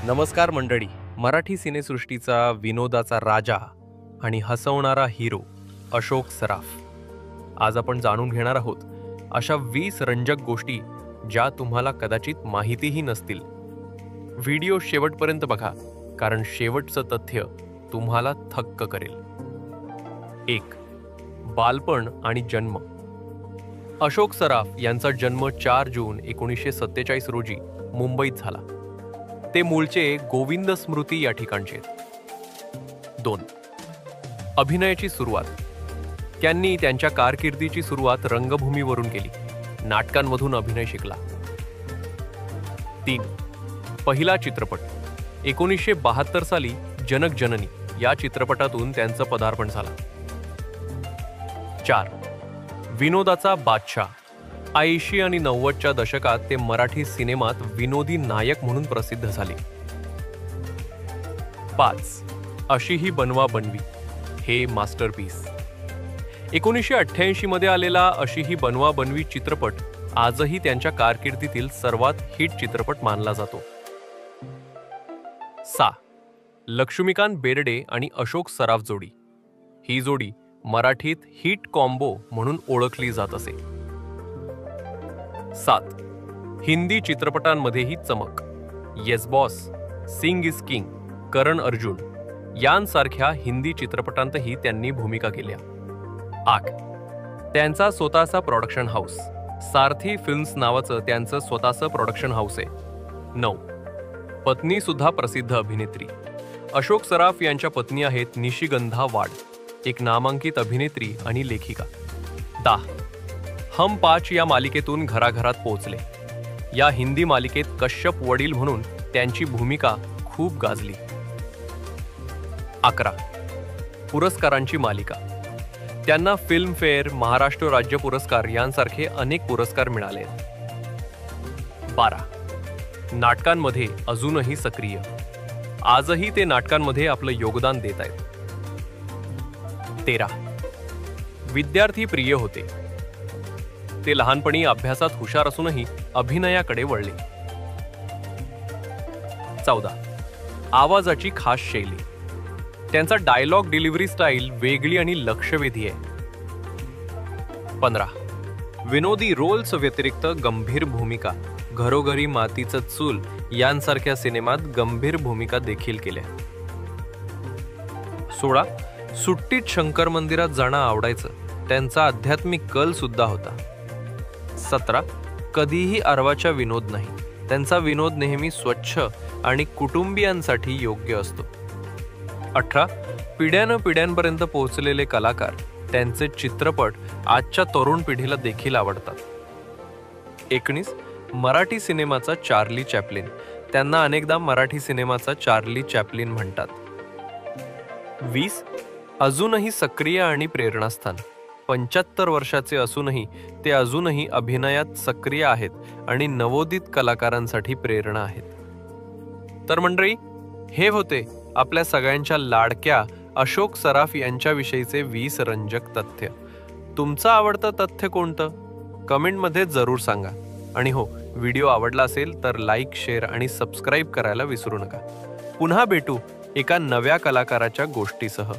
नमस्कार मंडळी. मराठी सिनेसृष्टीचा विनोदाचा राजा आणि हसवणारा हिरो अशोक सराफ. आज आपण जाणून घेणार आहोत अशा 20 रंजक गोष्टी ज्या तुम्हाला कदाचित माहितीही नसतील. व्हिडिओ शेवटपर्यंत बघा, कारण शेवटचं तथ्य तुम्हाला थक्क करेल. 1. बालपण आणि जन्म. अशोक सराफ यांचा जन्म 4 जून 1947 रोजी मुंबईत झाला. ते मूळचे गोविंद स्मृती या ठिकाणचे. 2. अभिनयाची सुरुवात. त्यांनी त्यांच्या कारकिर्दीची सुरुवात रंगभूमीवरून केली. नाटकांमधून अभिनय शिकला. 3. पहिला चित्रपट. 1972 साली जनक जननी या चित्रपटातून त्यांचं पदार्पण झालं. 4. विनोदाचा बादशाह. 80 आणि 90च्या दशकात ते मराठी सिनेमात विनोदी नायक म्हणून प्रसिद्ध झाले. 5. अशी ही बनवा बनवी. हे मास्टरपीस. 1988 मध्ये आलेला अशी ही बनवा बनवी चित्रपट आजही त्यांच्या कारकिर्दीतील सर्वात हिट चित्रपट मानला जातो. 6. लक्ष्मीकांत बेर्डे आणि अशोक सराफ जोडी. ही जोडी मराठीत हिट कॉम्बो म्हणून ओळखली जात असे. 7. हिंदी चित्रपटांमध्येही चमक. Yes boss, Singh is king, Karan Arjun यांसारख्या हिंदी चित्रपटांतही त्यांनी भूमिका केल्या. 8. त्यांचा स्वतःचा प्रोडक्शन हाऊस. सारथी फिल्म्स नावाचं त्यांचं स्वतःचं प्रोडक्शन हाऊस आहे. 9. पत्नी सुद्धा प्रसिद्ध अभिनेत्री. अशोक सराफ यांच्या पत्नी आहेत निशिगंधा वाड, एक नामांकित अभिनेत्री आणि लेखिका. 10. हम 5 या मालिकेतून घराघरात पोहोचले. या हिंदी मालिकेत कश्यप वडील म्हणून त्यांची भूमिका खूप गाजली. 11. पुरस्कारांची मालिका. त्यांना फिल्मफेअर, महाराष्ट्र राज्य पुरस्कार यांसारखे अनेक पुरस्कार मिळाले. 12. नाटकांमध्ये अजूनही सक्रिय. आजही ते नाटकांमध्ये आपलं योगदान देत आहेत. 13. विद्यार्थी प्रिय होते. ते लहानपणी अभ्यासात हुशार असूनही अभिनयाकडे वळले. 14. आवाजाची खास शैली. त्यांचा डायलॉग डिलिव्हरी स्टाईल वेगळी आणि लक्षवेधी आहे. 15. विनोदी रोल्स व्यतिरिक्त गंभीर भूमिका. घरोघरी मातीचं चूल यांसारख्या सिनेमात गंभीर भूमिका देखील केल्या. 16. सुट्टीत शंकर मंदिरात जाणं आवडायचं. त्यांचा आध्यात्मिक कल सुद्धा होता. 17. कधीही अर्वाच्या विनोद नाही. त्यांचा विनोद नेहमी स्वच्छ आणि कुटुंबियांसाठी योग्य असतो. 18. पिढ्यानपिढ्यांपर्यंत पोहोचलेले कलाकार. त्यांचे चित्रपट आजच्या तरुण पिढीला देखील आवडतात. 19. मराठी सिनेमाचा चार्ली चॅप्लिन. त्यांना अनेकदा मराठी सिनेमाचा चार्ली चॅप्लिन म्हणतात. 20. अजूनही सक्रिय आणि प्रेरणास्थान. 75 वर्षाचे असूनही ते अजूनही अभिनयात सक्रिय आहेत आणि नवोदित कलाकारांसाठी प्रेरणा आहेत. तर मंडळी, हे होते आपल्या सगळ्यांच्या लाडक्या अशोक सराफ यांच्याविषयीचे 20 रंजक तथ्य. तुमचं आवडतं तथ्य कोणतं? कमेंटमध्ये जरूर सांगा. आणि हो, व्हिडिओ आवडला असेल तर लाईक, शेअर आणि सबस्क्राईब करायला विसरू नका. पुन्हा भेटू एका नव्या कलाकाराच्या गोष्टीसह.